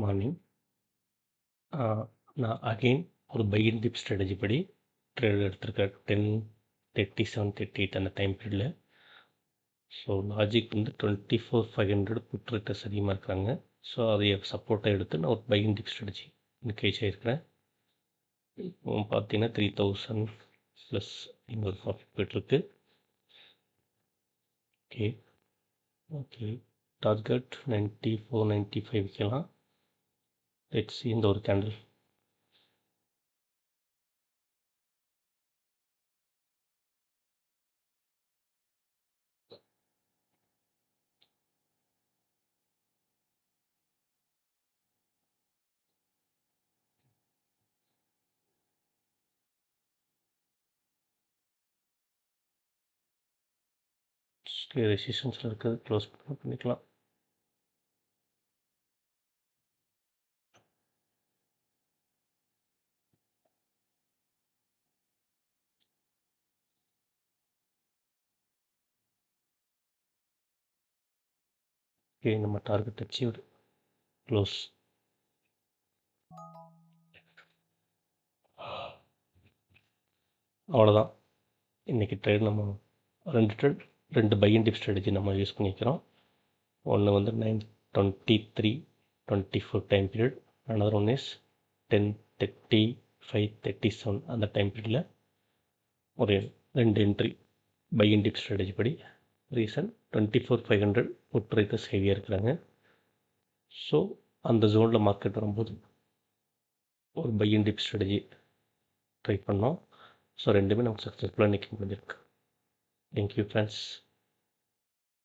Morning. நான் again ஒரு buy and dip strategy படி ட்ரேட் எடுத்திருக்கேன் 10:37-38 அந்த டைம் பீரியடில். ஸோ லாஜிக் வந்து 24,500 புட் ரேட்டர்ஸ் அதிகமாக இருக்கிறாங்க. ஸோ அதை சப்போர்ட்டாக எடுத்து நான் ஒரு பை அண்ட் டிப் ஸ்ட்ராட்டஜி கேச் ஆகிருக்கிறேன். இப்போ பார்த்தீங்கன்னா 3,000 ப்ளஸ் இன்னொரு ப்ராஃபிட் போய்ட்டுருக்கு. ஓகே ஓகே டார்கெட் 94-95 வைக்கலாம். லெட்ஸ் see இந்த ஒரு கேண்டில். ரெசிஸ்டன்ஸில் இருக்கிறது க்ளோஸ் பண்ணிக்கலாம். ஓகே, நம்ம டார்கெட் அச்சீவ்டு. க்ளோஸ். அவ்வளோதான். இன்றைக்கி ட்ரேட் நம்ம ரெண்டு பை அண்ட் டிப் ஸ்ட்ராட்டஜி நம்ம யூஸ் பண்ணிக்கிறோம். ஒன்று வந்து 9:23-24 time period. Another one is 10:35-37 அந்த டைம் பீரியடில் ஒரு 2 entry buy and dip strategy படி. ரீசன் 24,500 புட் ரேட்டர்ஸ் ஹெவியாக இருக்கிறாங்க. ஸோ அந்த ஜோனில் மார்க்கெட் வரும்போது ஒரு buy and dip strategy try பண்ணோம். ஸோ ரெண்டுமே நமக்கு சக்ஸஸ்ஃபுல்லாக இன்றைக்கி முடிஞ்சிருக்கு. Thank you friends.